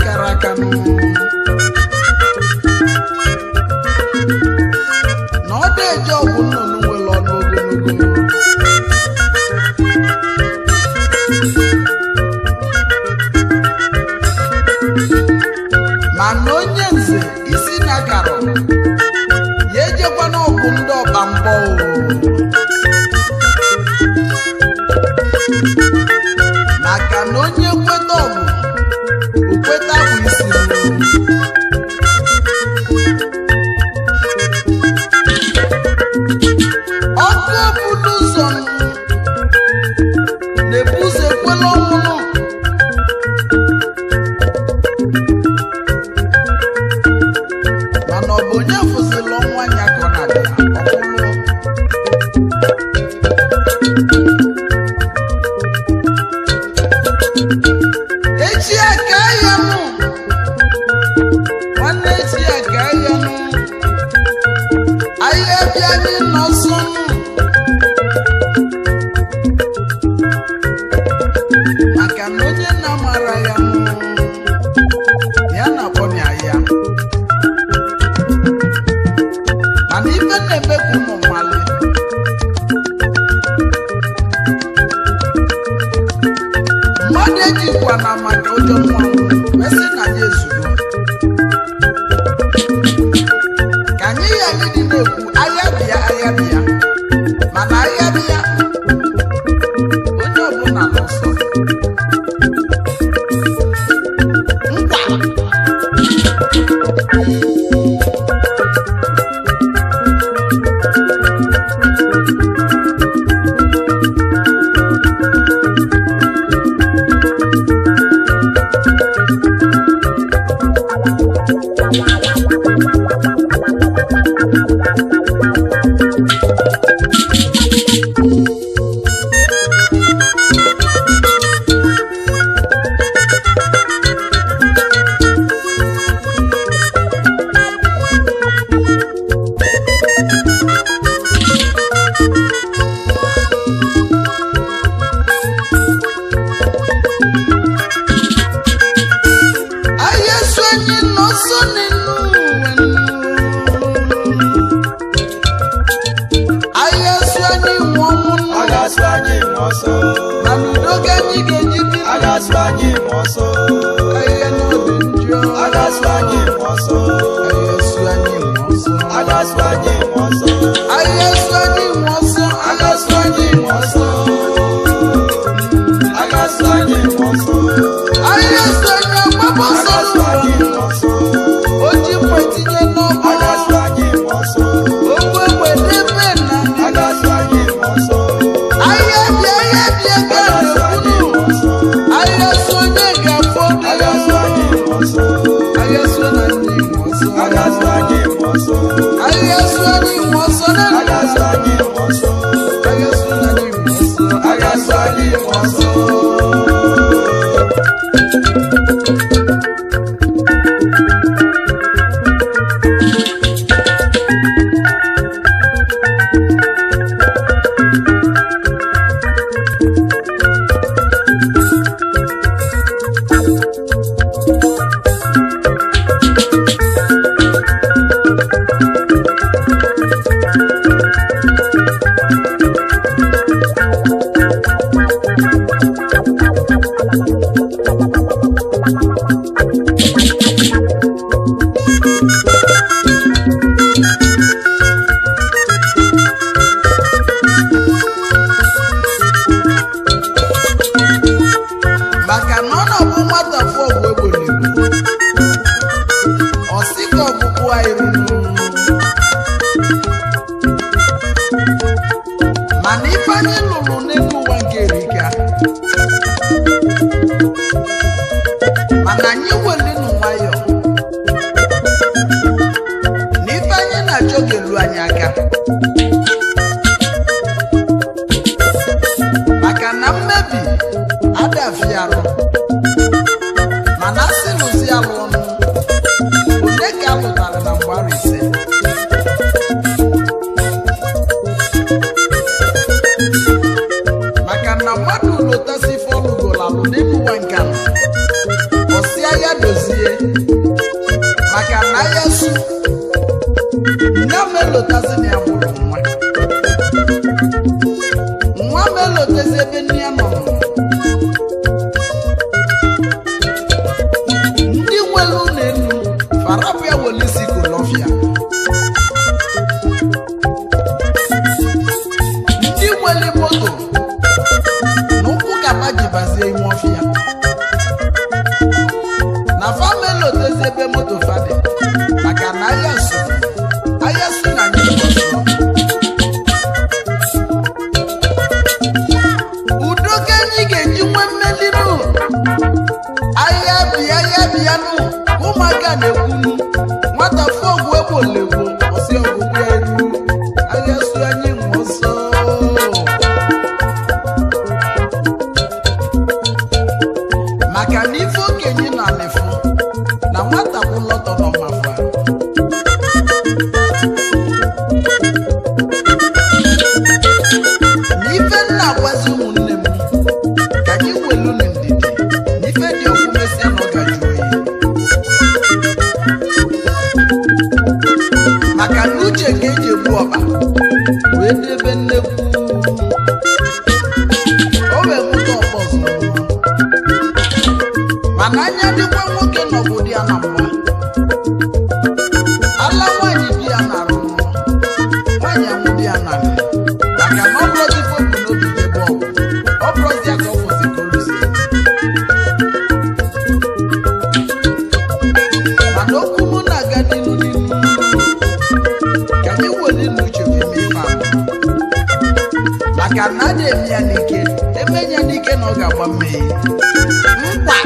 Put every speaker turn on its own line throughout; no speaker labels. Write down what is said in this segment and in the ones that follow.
kara aka na ọ dị ọgwụ nnụnụ nwere ọnụ ogologo mana onye nze isi na garọ ya ejekwa n'ọgwụ ndị ọba mbọ maka na onye kweta ọgwụ okweta bụ isi ọkụ obodo ụzọ na-ebu ụzọ ekwela ọnwụnụ mana ọ bụ onye fụzila ọnwa anya ka ọ na-abịa ọkwụlụ echi aka ya nụ nwanne echi aka ya nụ ahịa bịa anyị n'ọsọ maka na onye na-amara ya nụ ya na-akpọnya ya mana ife na-eme ka ụmụ nwale mmadụ ejikwa na maka ụjọ mmanwụ mesị na ya ezugbo ka anyị ya gịdị na-ekwu ahịa bịa mana ahịa bịa onye ọbụla n'ọsọ nkwa melodezi ebe moto fadị maka na ahịa su na anyị udo ka anyị ga-eji nwee mmeli nụ ahịa bịa nụ ụmụaka na-ekwunu nwata fọgụ egbolegbo ọsị ọgụgụ ya eru ahịa su anyị nwe ọsọ maka na ife okenye na alịfụ na nwata bụ lọtọ n'ọmafọ na ife nna agwazi ụmụnne m ka anyị welu na ndidi na ife dị ọkụ mesịa na ọ gajụ oyi maka na uche ka eji egbu ọba wee debe nnekwu o wee mụta ọkpọ ọzọ mana anya dịkwa nwoke n'obodo ya na mma ala nwaanyị di ya na-arụ nwaanyị anwụ di ya narị maka na ọ bụrụzi fopụ n'obi debe ọgwụ ọ bụrụzi ya ka ọ kwụsị ka oluzi mana okwu mụ na-aga n'ilu ka anyị weli n'uche wee mee ife ahụ maka na a na-eme ya n'ike eme ya n'ike na ọ ga-agba mmehie mkpa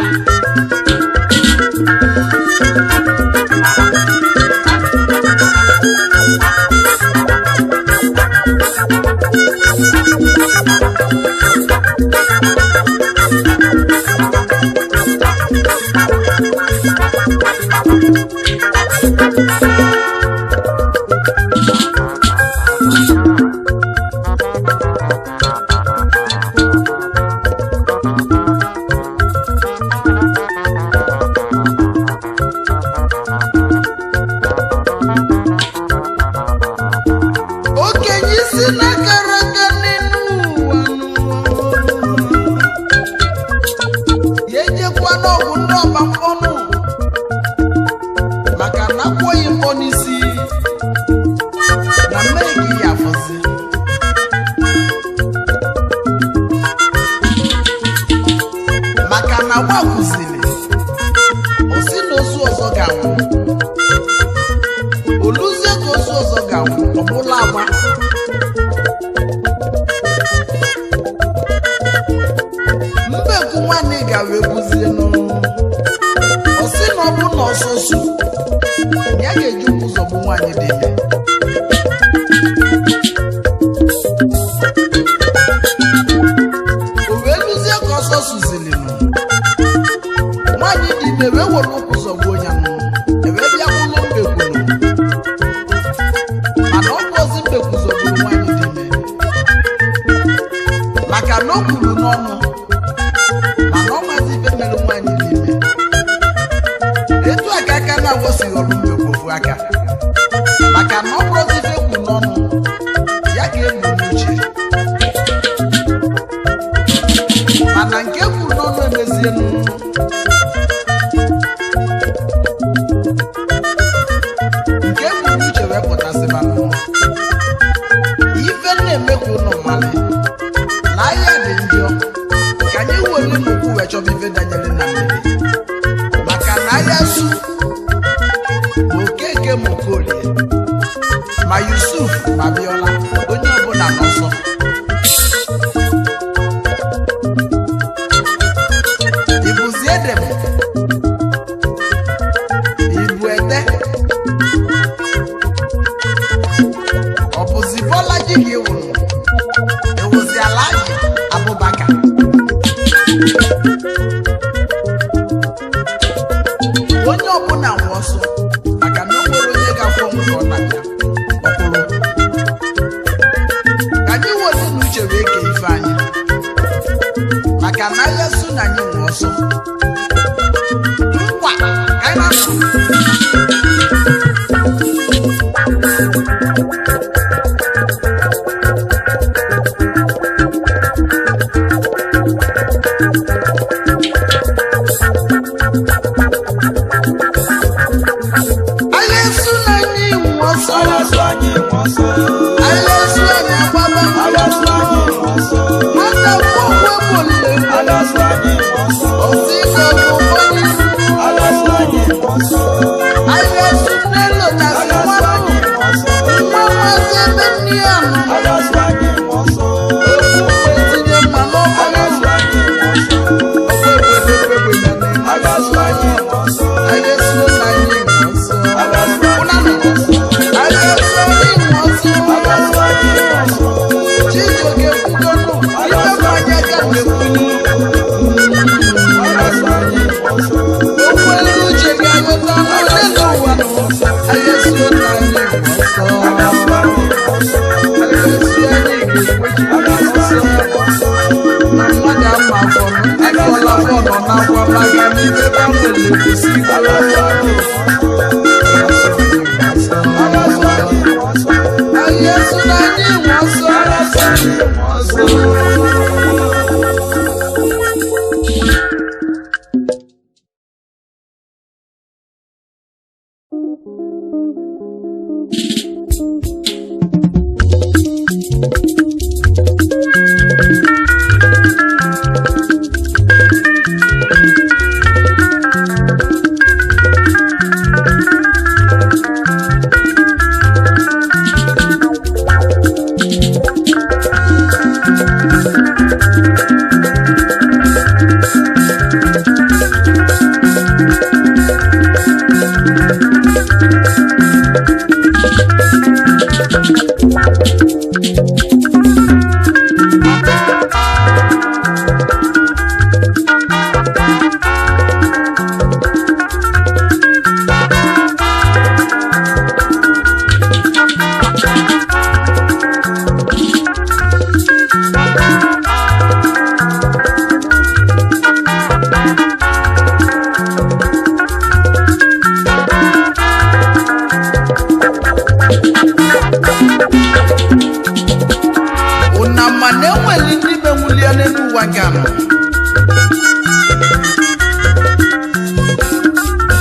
Osi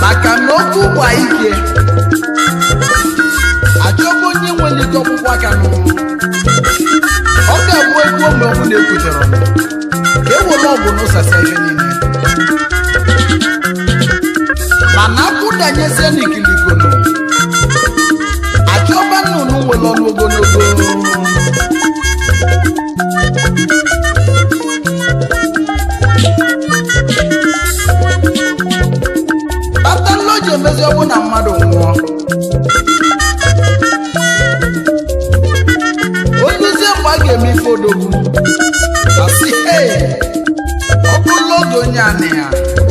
maka na oge ụgbọ ike achọbụ onye nwere ike ọgwụgwọ aka n'ụlọ ọ ga-abụ egwu mgbe ọbụ na-ekwutere ka e were ọgwụ n'ụsasa ihe niile mana akwụdanyezie n'ikilikono achọba nnụnụ nwere ọnụ ogologo batalọji emezi ọbụ na mmadụ nwụọ oduzie mgbe a ga-eme ife odogwu asị ọ bụrụla oge onye anị ya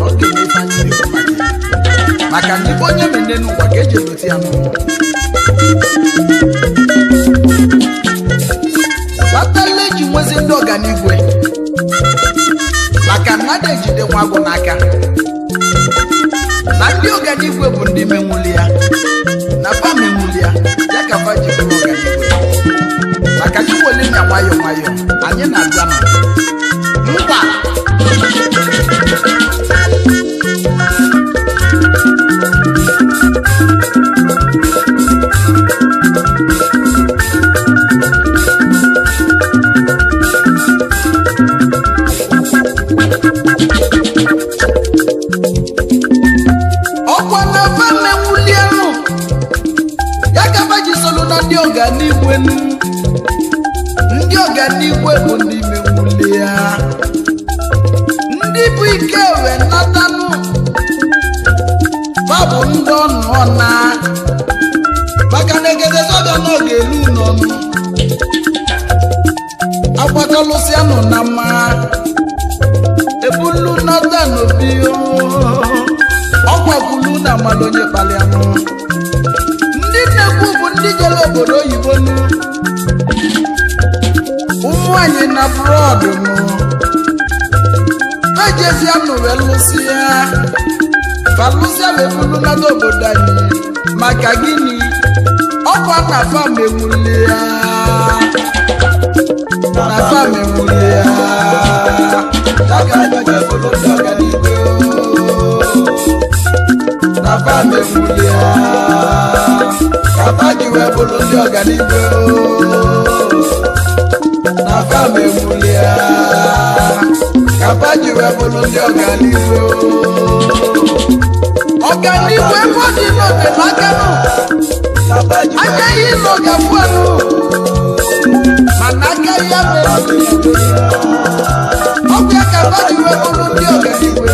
ọ ga-eme ife anyị na-ekwu maka ndị onye mene n'ụwa ka eji egote ya n'ụwa batalọji nwezi ndị ọganigwe maka mmadụ ejide nwa agwụ n'aka na ndị ọganigwe bụ ndị menwuli ya na fa menwuli ya ya ka fa ji bụrụ ọganigwe maka ndị wele nya nwayọ nwayọ anyị na-abịa na mba ndị ọganigwe bụ ndị menwuli ya ndị bụ ike wee natanụ fa bụ ndị ọnụ ọna maka na egedezọga n'oge elu n'ọnụ agbakalụsịanụ na mma ebulu nata n'obi ọgwakwulu na amalụ onye kpalianụ ndị na-ekwu bụ ndị jere obodo oyibo nụ ụmụ anyị na brọdụ nụ ejezi anụ wee lụsịa balụsịa wee bulu nata obodo anyị maka gịnị ọkwa na fam enwuli ya na fam enwuli ya na fam enwuli ya kapa ji wee bụrụ ndị ọganigwe na fam enwuli ya kapa ji wee bụrụ ndị ọganigwe ọganigwe ebe ọ dị n'oge n'aka nụ agaghị n'oge fụanụ mana aka ya mere ọbịa kapa ji wee bụrụ ndị ọganigwe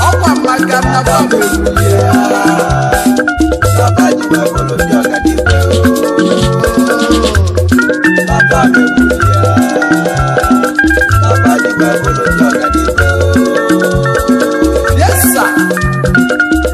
ọkwa maka na fam enwuli ya yes sir.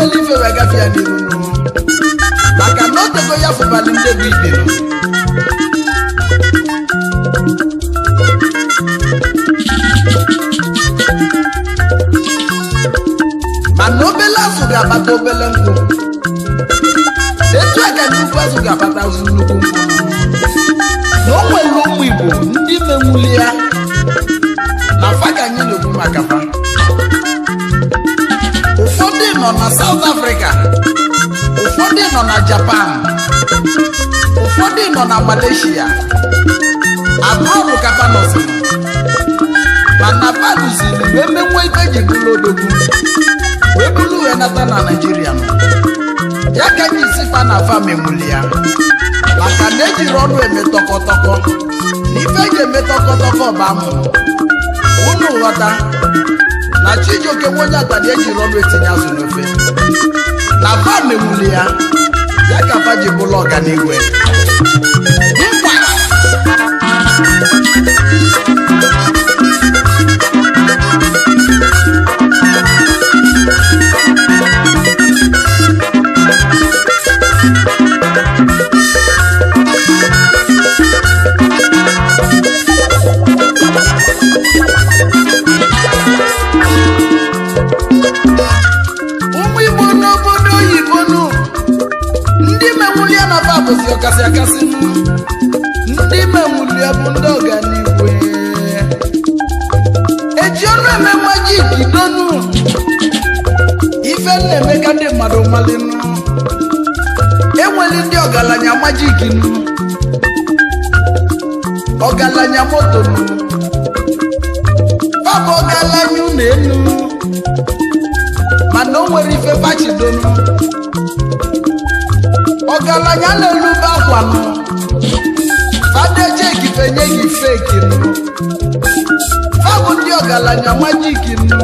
obele ife wee gafee ya n'iru maka na otego ya fụbalị ndị bụ ibe mana obele azụ ga-akpata obele nkụ etu a ka nnukwu azụ ga-akpata nnukwu nkụ na o nwere ụmụ Igbo ndị menwuli ya na fa ka anyị na-ekwu maka fa ụfọdụ nọ na South Africa, ụfọdụ nọ na Japan, ụfọdụ nọ na Malaysia, abụọ ka fa nọzi mana fa lụziri wee menwe ibe ji bụrụ odogwu wee bụrụ wee nata na Naịjirịa ya ka anyị si fa na fa menwuli ya maka na ejiri ọnụ eme tọkọtọkọ na ife eji eme tọkọtọkọ bụ amụ unu ghọta na Chijioke onye atani ejiri ọnụ etinye azụ n'ofe na fa menwuli ya ya ka fa ji bụrụ ọganihu ọkasị akasị ndị menwuli ya bụ ndị ọganihu eji ọnụ eme majik donu ife na-eme ka ndị mmadụ malinu enweli ndị ọgaranya majik nu ọgaranya moto nu babụ ọgaranya ụlọ elu mana o nwere ife pachidonu ọgaranya na-elube akwa nụ fadeje gifenye gị feki nụ fabụ ndị ọgaranya majiki nụ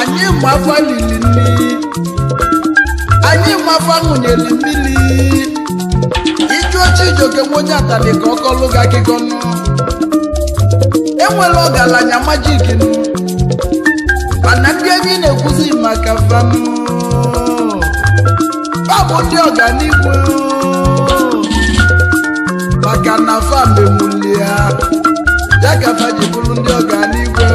anyị mafa lili nni anyị mafa ṅụnyeli mmiri ijụọ Chijioke onye atani ka ọkọlụ gị akịkọ nụ enwere ọgaranya majiki nụ mana ndị anyị na-ekwuzi maka fanụ babụ ndị ọganihu maka na fa menwuli ya ya ka fa ji bụrụ ndị ọganihu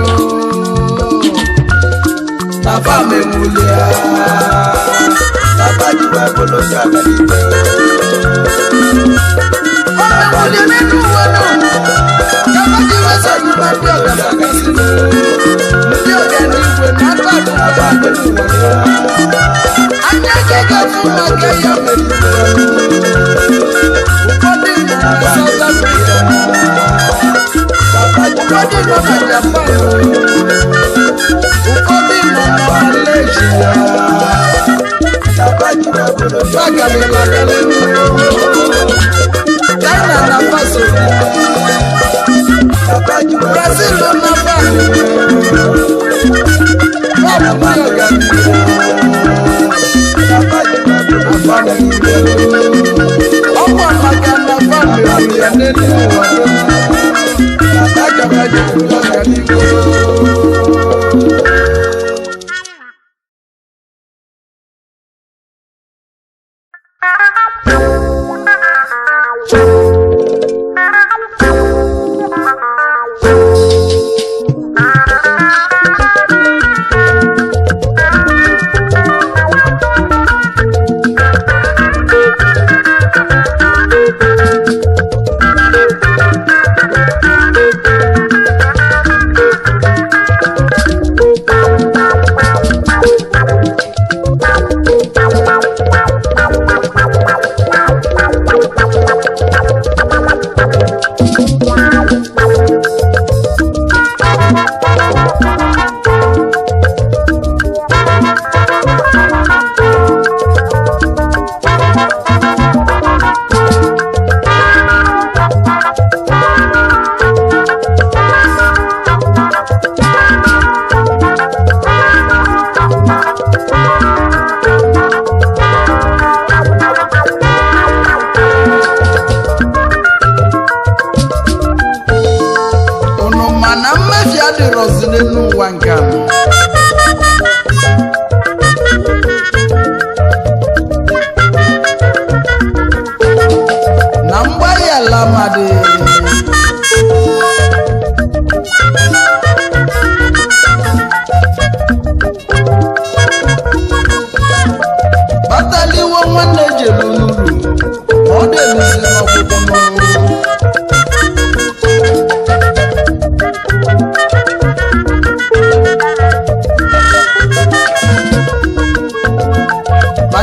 na fa menwuli ya na fa ji wee bụrụ ndị ọganihu o menwuli n'elu uwe nụ ka fa ji wee so n'ụba ndị ọganihu ndị ọganihu na ata akụkọ n'ụwa anya ga-egafu maka ya mere ụfọdụ nọ na South Africa, ụfọdụ nọ na Japan, ụfọdụ nọ na Malaysia, China na Faso, Brazil na Bali, ọkwa maka na famili ya n'elu ụwa agabaji ụlọ ọganihu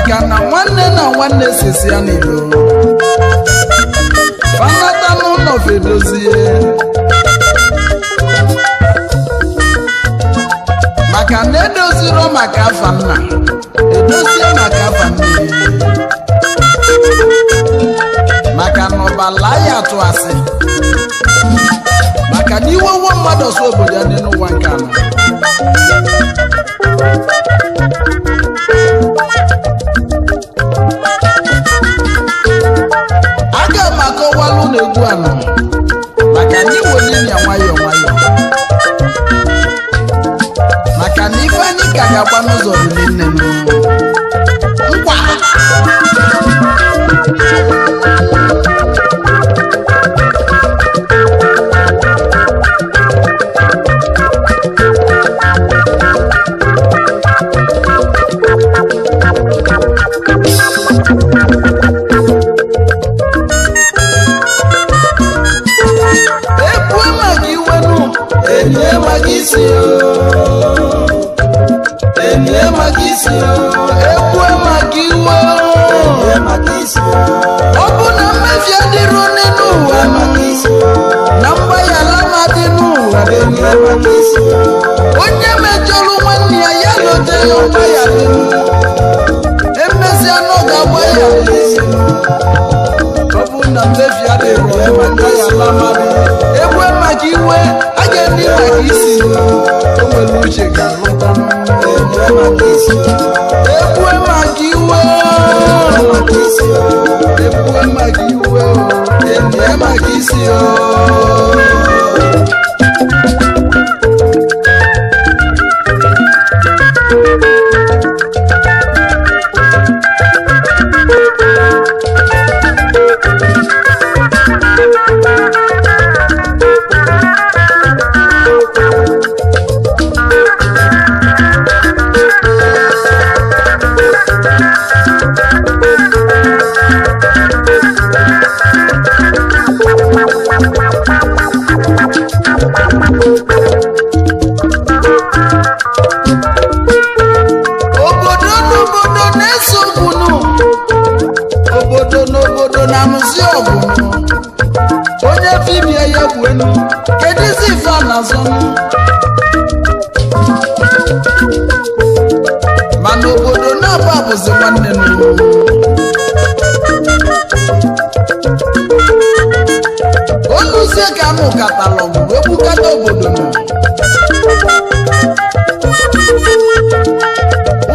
maka na nwanne na nwanne sesi ya n'ilo fanata n'ụlọ fedozie maka na edoziro maka afa nna edozie maka afa nne maka na ọbala ya atụ asị maka na iwe nwa mmadụ ọsọ obodo ya dị n'ụwa nke anọ aga m akọwalụ na-egwu anọ maka na iweli ya nwayọọ nwayọọ maka na ife anyị ka ga-agba n'ụzọ dị nne nkwa ekwe maka iwe ọ bụ na mmefi adịrọ n'ụwa na mgbaghara dị n'ụwa onye mejọrọ nwanne ya ya lote ya mgbaghara emesịa na ọ ga-agba ya ọ bụ na mmefi adịrọ ekwe maka iwe a ga-ndị maka isi o nwere uche ga-alụta ekwe maka iwe ekwe maka iwe enye maka isi obodo n'obodo na-eso ogbunu obodo n'obodo na-amụzi ọgụnụ onye fibia ya gwenu kedizi ife a na-azọnụ mana obodo na-abụ abụzi nwanne n'ụlọ oluzie ka amụ katalọgụ wee bukata obodo nọ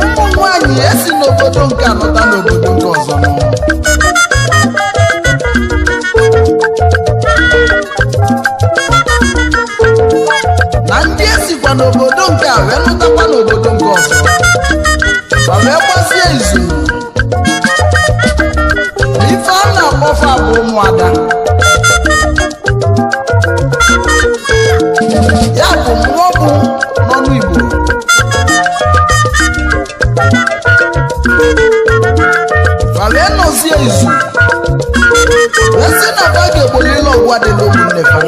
ụmụ nwanyị esi n'obodo nke anọta n'obodo nke ọzọ nọ na ndị esikwa n'obodo nke a wee lụtakwa n'obodo nke ọzọ ma wee gbazie izu ife a na-akpọfa bụ ụmụada ya bụ mmụọ bụ n'ọnụ Igbo fale nọzie izu wee sị na ba ga-egbolile ọgwụ dị n'ụmụnne fa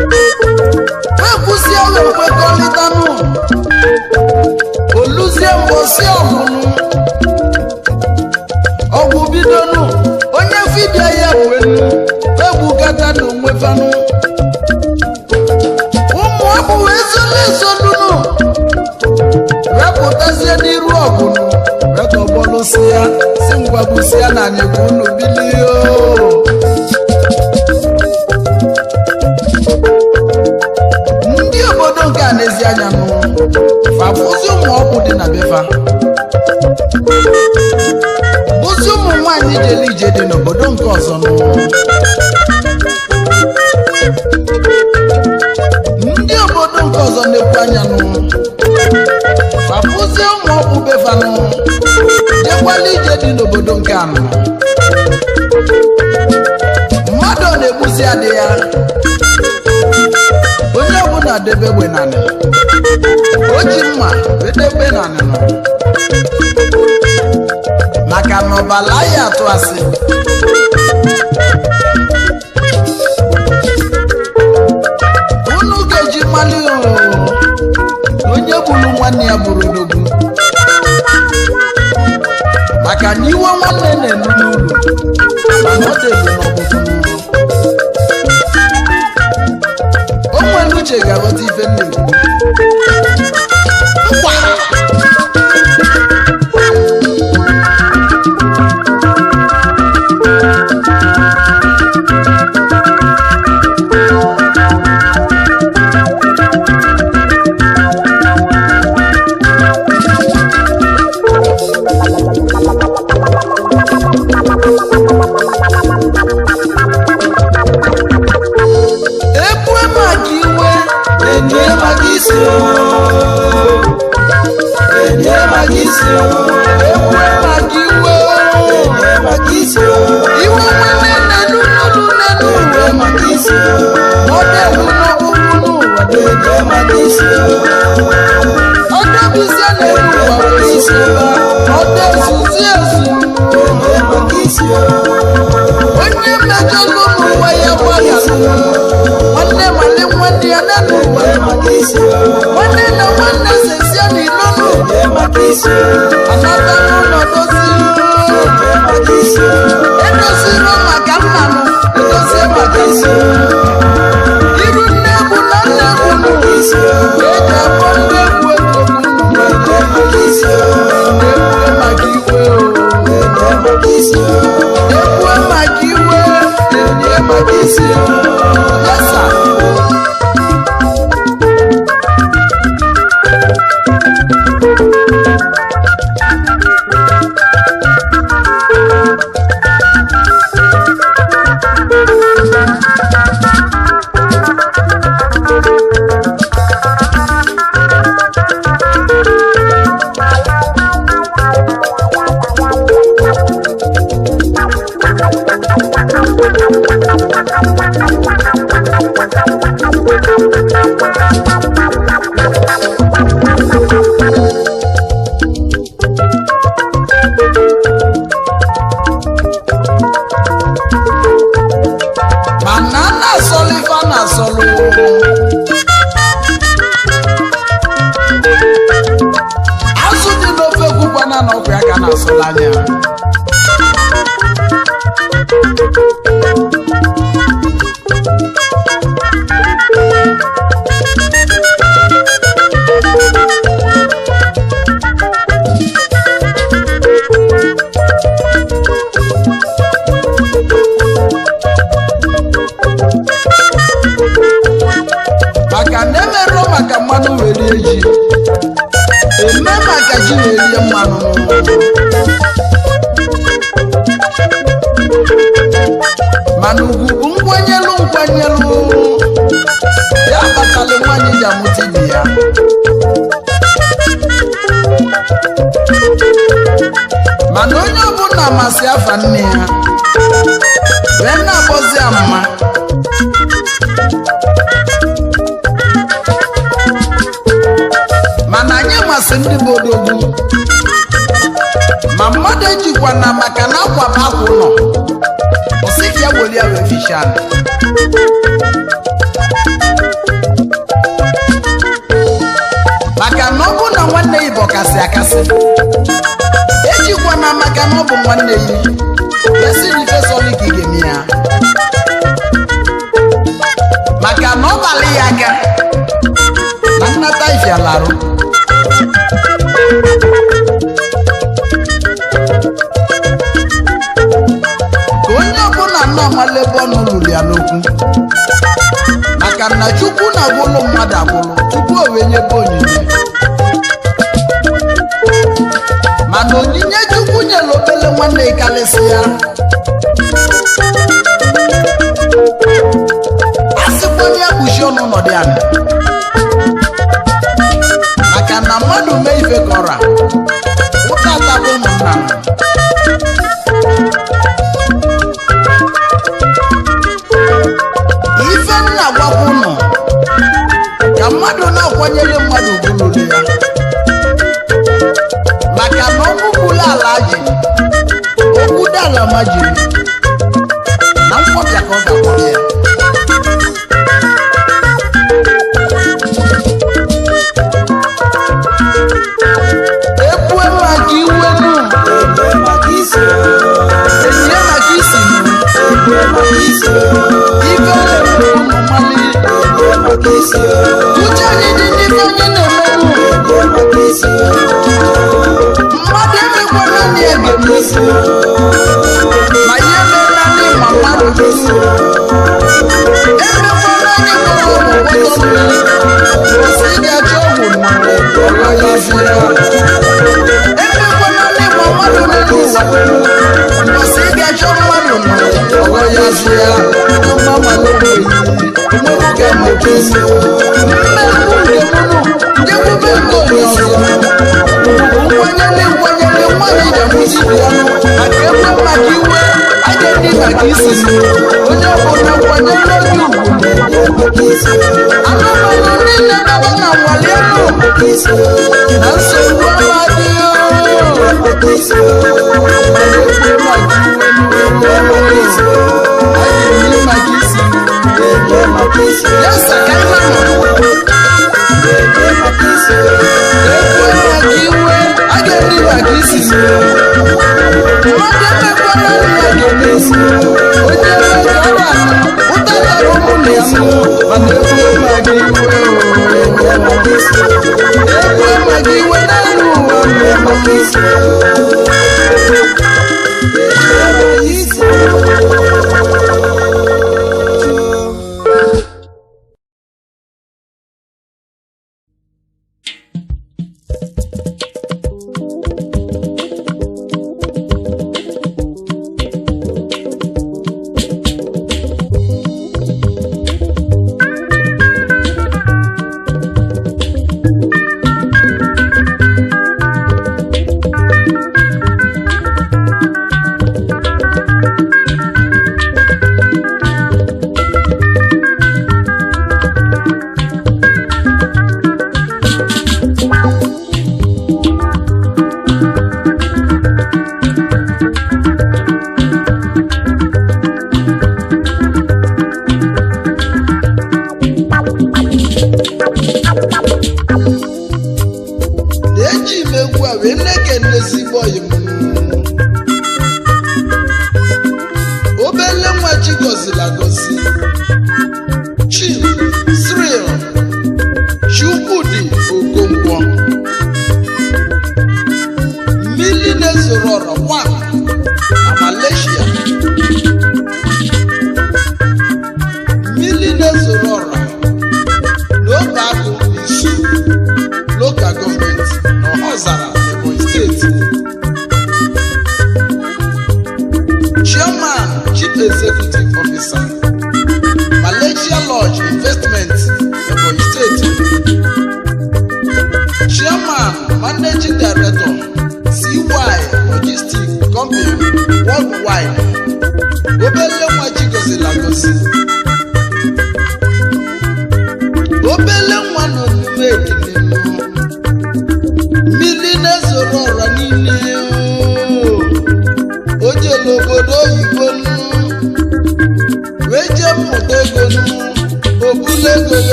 wee kwụsie wee kwekọrịtanụ oluzie mbosi ọgụnụ ọgwụ bidonu onye fibia ya wenu egbugata n'onwe fanụ ụmụ abụghị ezolezolunu wepụtazie n'iru ọgụnụ retọgbọlụsi ya si ngwagbusi ya na anyị ka unu bilie ndị obodo nke a n'ezi anya nụ fafụzi ụmụ ọgwụ dị na befa bụzi ụmụ nwaanyị jere ije dị n'obodo nke ọzọ nụ ndị obodo nke ọzọ na-ekwu anya nụ fafụzie ụmụ ọgwụ befanụ jekwala ije dị n'obodo nke anọ mmadụ na-egbuzi adị ya onye ọbụla debe egbe nanị o ji mma wedebe nanị nọ maka na ọbala ya atụ asị unu uche ga-aghọta ife nne nkwa uche anyị dị n'ife anyị na-emerụ mmadụ emekwana ndị egeme ma ihe emela ndị ma mmadụ emekwana anyị kpọrọ ọgwụgwọ osi ga-achọ ọgwụ emekwana ndị ma mmadụ n'elu ụwa osi ga-achọ mmadụ ọgọ ya zi ya mma malogbe mmebuga mmebuzi mmegbu nke mụnụ ndị kwube nke onyozi nkwanyere nkwanyere nwaanyị ga-amụzi ya maka ekwe maka iwe a ga-eji maka isi onye ọbụla kwanyere oge ugwu anụmanụ niile daba na nwale elu na nsogbu amadị yes, I can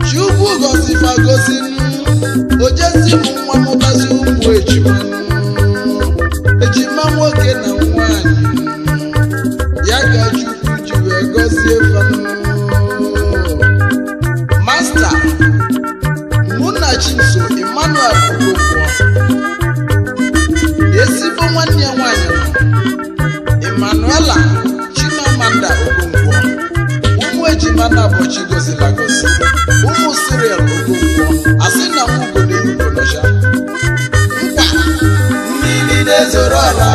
Chukwu gosi fa gosi ojezi nwa mụtazi ụmụ
Samuel Okonkwo ezigbo nwanne ya nwanyị Emmanuela Chimamanda Okonkwo ụmụ ejima na abọchi gozila gozi ụmụ Cyril Okonkwo asị na nwugo na-eyibo n'ọcha mmiri na-ezoro ọra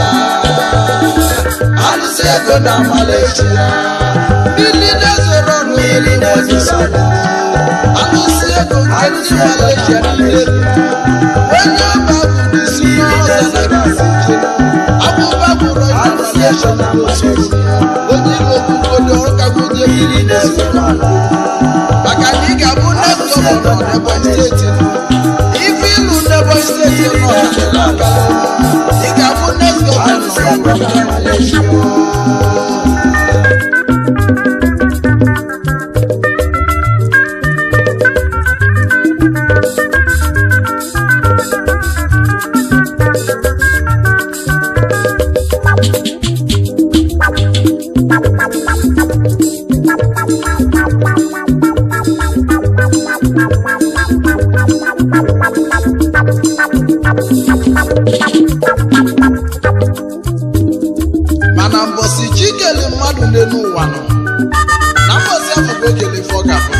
alụsị ego na Malaysia mmiri na-ezoro ọra mmiri na-ezoro ọra alụsị ego nke ndị Malaysia niile onye ọba bụ n'isi n'ọza na gazi abụba bụrụ onye Malaysia na otu onye ilo okwukwode ọkagode mmiri na-ezoro ọra maka na ị ga-abụ next gọvanọ n'Ebonyi steeti ife ilu n'Ebonyi steeti nọ na ị ga-abụ next gọvanọ na Malaysia mana mbọsị chi kele mmadụ n'elu ụwa nọ na mbọsị afọ ka o kele ife ọ ga-abụ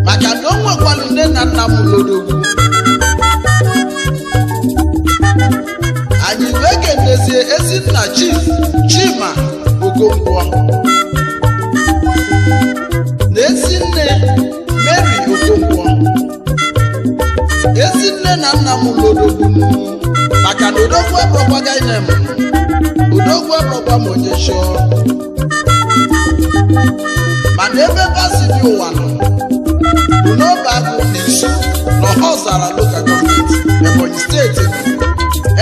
maka na o nwekwara nne na nna m lodogwu anyị wee kenezie Ezinna Chief Chima Okonkwo na Ezinne Mary Okonkwo Ezinne na nna m lodogwu maka na odogwu abụrụkwaga ine m odogwu abụrụkwa m onye chọọ mana ebe basi dị ụwa nọ bụ n'obe agụ n'isu n'Ọhọzara Local Government Ebonyi steeti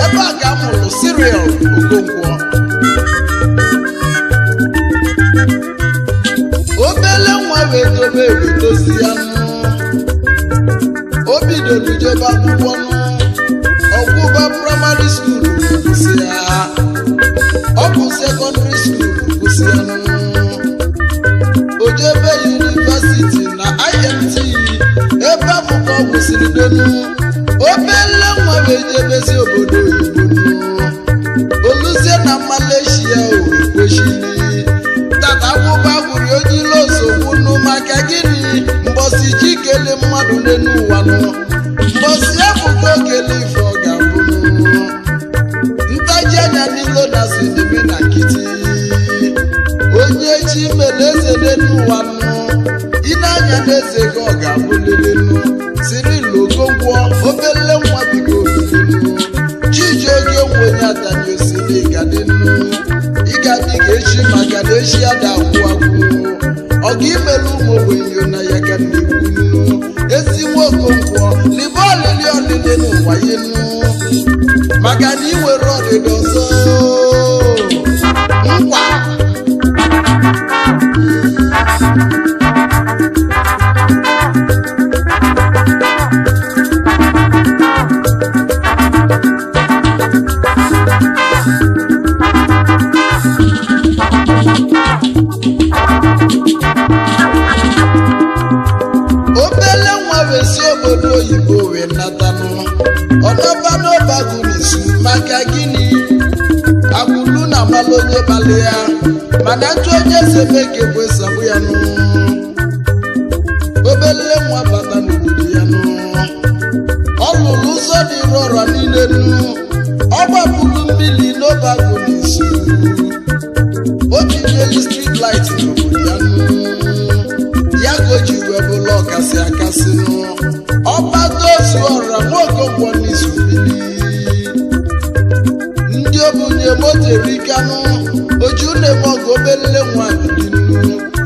ebe a ka a mụrụ Cyril Okonkwo obele nwa wee dobe ewetozi ya o bidoro jebe akwụkwọ ọgwụgwa praịmarị skuulu kwụsị ya ọ bụ sekọndịrị skuulu kwụsị ya o jebe yunivasiti na IMT ebe afọ ka ọ kwụsịrị donu obele nwa wee jebezi obodo oyibo oluzie na Malaysia o kwesịrị tata akwụkwọ agwụrụ onye ilo nsogbu maka gịnị mbọsị ji kele mmadụ n'elu ụwa mbọsị ebuka okele ife ọ ga-abụ ntaji anya n'ilo na sinime na nkịtị onye chi mere eze n'elu ụwa ịna-anya n'eze gị ọ ga-abụ lelenu Cyril Okonkwo obele nwa bigo olilenu Chijioke nwe onye atanye osiri ịgadịnu ịgadị ga-echi maka na echi ya da-akwụ akwụ ọ ga-imelu ụmụ ogbenye na ya ka na-ekwunu ezi nwa Okonkwo libe olili olili n'ụwa yenu maka na iwere ọdịda ọzọ nkwa obele nwa wee si obodo oyibo wee natanụ ọnọba n'ọbagụ n'izu maka gịnị akwụlu na amalụ onye balị ya mana ntụ onye semeke bụ esabụ ya nụ obele nwa bata n'obodo ya nụ ọ lụrụ ụzọ dị rọrọ niile nụ ọ gbapụrụ mmiri n'ọbagụ n'izu o tinyelu street light n'obodo ya nụ ya ka o ji wee bụrụ ọkasị akasị nụ ọgbata ozu ọra nwa Okonkwo n'izu mmiri ndị obunye moto erikanụ oju na-eme obele nwa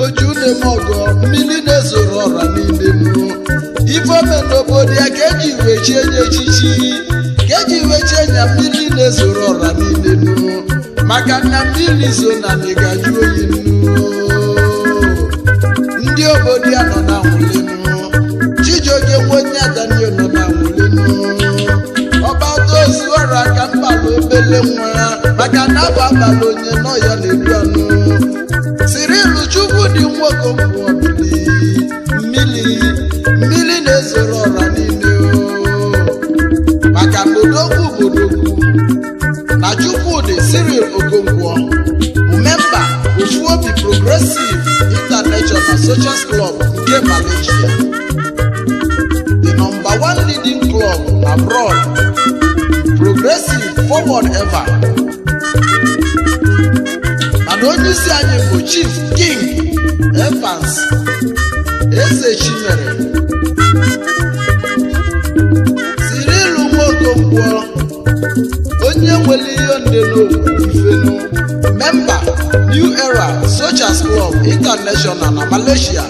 oju na-eme mmiri na-ezoro ọra niile nụ ife ome n'obodo ya ka eji wee chie nye echichi ka eji wee chie nya mmiri na-ezoro ọra niile nụ maka na mmiri zo na n'ịgaju oyi nụ ndị obodo ya nọ na nwụlenụ Chijioke nwe onye adanio nọ na nwụlenụ ọgbata ozu ọra ka mkpala obele nwa maka na abụ abalị onye nọ ya na-edu anụ Chukwudi Nwokonkwo mmiri na-ezoro ọra niile maka bodogwu na Chukwudi Cyril Okonkwo memba Ofuobi Progressive International Social Club nke Malaysia, the number 1 leading club abroad, progressive forward ever. And onye isi anyị bụ Chief King Evans Eze Cyril Okonkwo onye nwere ihe ndelo ifenu member New Era Social Club International na Malaysia.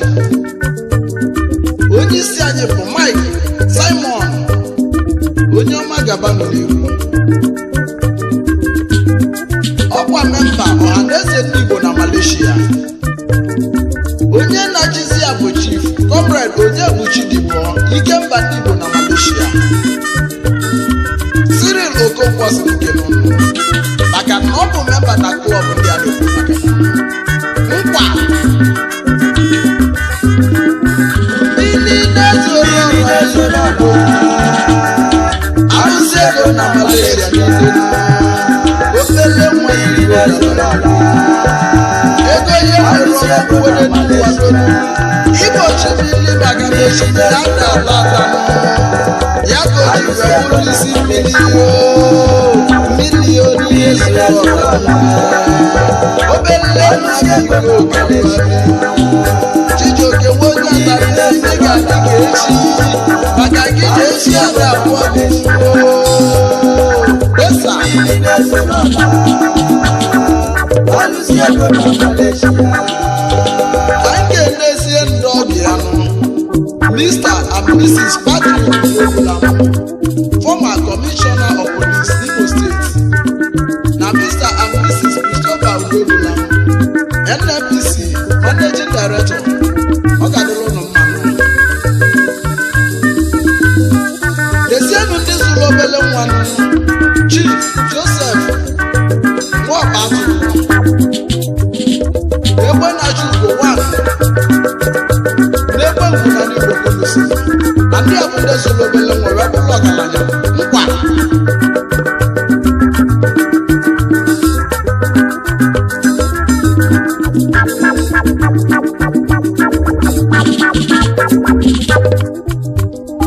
Onye isi anyị bụ Mike Simon onye ọma gabanu n'ihu, ọkwa memba ọhaneze ndị Igbo na Malaysia. Onye na-achịzi ya bụ Chief Comrade Onyebuchidibo Ikemba ndị Igbo na Malaysia. Cyril Okonkwo si nke n'ụlọ maka na ọ bụ memba na klọb ndị a na-ekwu maka nkwa mmiri na-ezoro arụsị ego na Malaysia obele nwa ego ihe nwere ọgwụwere n'ụwado igbochi mmiri maka mechiri aka ala ya ka o ji wee bụrụ isi mmiri ihe zuru ọra obele nwa ego Chijioke nwoke atara isi ga-adị ka echi maka gị ga-echi ada abụọ dị esa anyị ga-enezie ndị ọbịa Mr. and Mrs. Patrick Ogulam, former Commissioner of Police, Imo State, na Mr. and Mrs. Christopher Ogulam, NNPC Managing Director, Ọgadolo Mmanụ. Desienu ndị zuru obele nwanụ Chief Joseph Nwabatu Egbe na-achụ Igbo 1 n'ebe ngwụna n'Igbo Kolosi na ndị a bụ ndị zuru obele nwa wee bụrụ ọgaranya nkwa.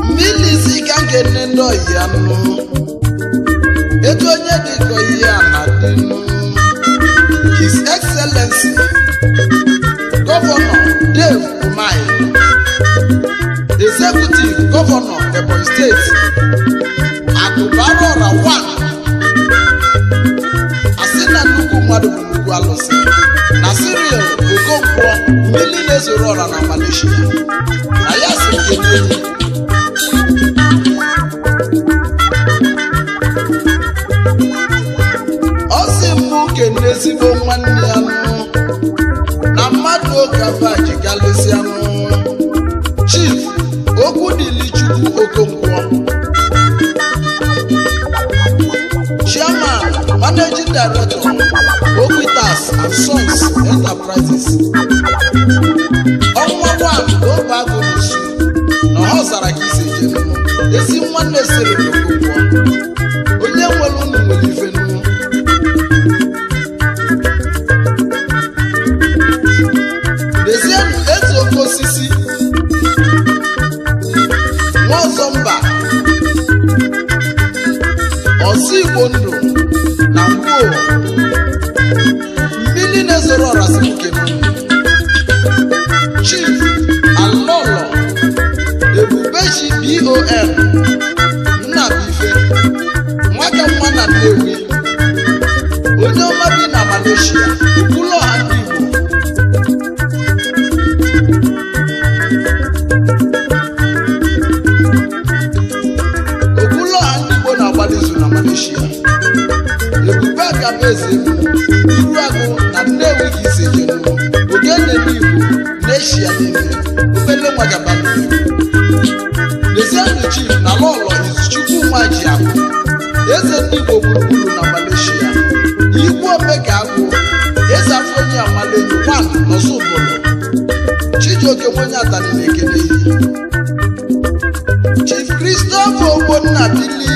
Mmiri isi ka nke nne ndị oyi ya nụ etu onye dịka ihe a na-adị His Excellency Governor Dave Umahi, Executive Governor Ebonyi State, Akụbarọra 1 asị na nnukwu mmadụ bụ nnukwu alụsị na Cyril Okonkwo mmiri na-ezoro ọra na Malaysia na ya si nke n'enyi ọ si mbụ kene ezigbo nwanne ya na mmadụ ogafe jigalesi anụ Chief Okwudilichukwu Okonkwo, Chairman Managing Director Okwitas and Sons Enterprises, ọnwa 1 n'obe agụ n'isu na ọ zara ka isi jere ezi nwanne Cyril Okonkwo onye nwere unu nwere ife nnu. Dezienu eze oke osisi Nwọzọmba ọzọ Igbo ndụ na Ngwo mmiri na-ezoro ọra si nke Chief Alọlọ Ebubechi BON Nnabuife nwaka nwa na Nnewi onye ọma bi na Malaysia ụlọ ọha ndị Igbo Igbo na-agbalị izu na Malaysia. Ebube aka bụ eze Iruagụ na Nnewi ka isi jenu n'Osubolo Chijioke Mbanefo na-ekele Chief Christopher Ogbonnabili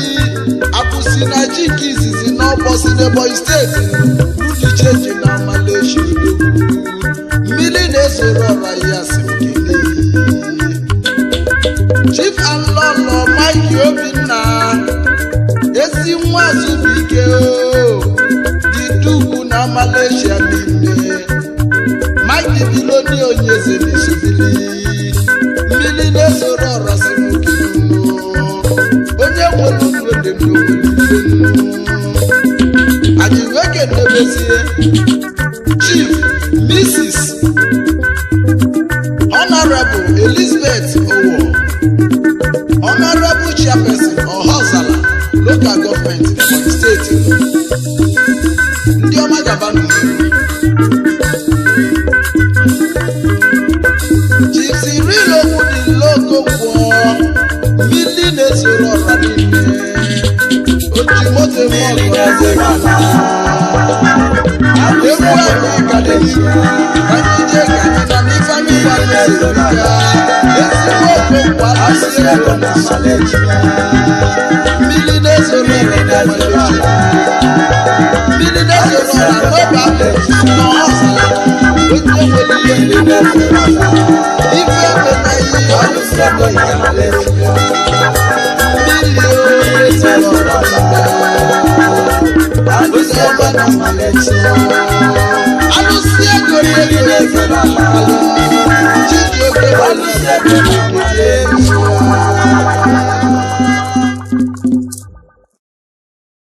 abụsi na ji nke izizi n'ọbọsi n'Ebonyi steeti rudi cheji na Malaysia mmiri na-esoro ọra ya si kele Chief Anlọlọ Mike Obinna ezi nwa Azubike dị Dugwu na Malaysia n'ime Mike Biloni Onyeze n'Isubili mmiri na-esoro ọra si onye nwere ugode anyị weke nebezie Chief Mrs. Honorable Elizabeth Owo Honorable Chairperson Ohozala Local Government Ebonyi State ndị ọma gabanu Chief Cyril Ogbunilokogwo mmiri na-esoro ọra niile oji moto eme ọgụ egwu anyị kadesi anyị je ka anyị na n'ife anyị gbalụsirika ezigbo okokwu alụsị ego na Malaysia mmiri na-esoro ọra na Malaysia mmiri na-esoro ọra n'ọba n'ọhọsala onye nwere ihe ndị na-esoro ọra ife ebe na ihe alụsị ego na Malaysia alụsị ego na-ego Chijioke Mbanefo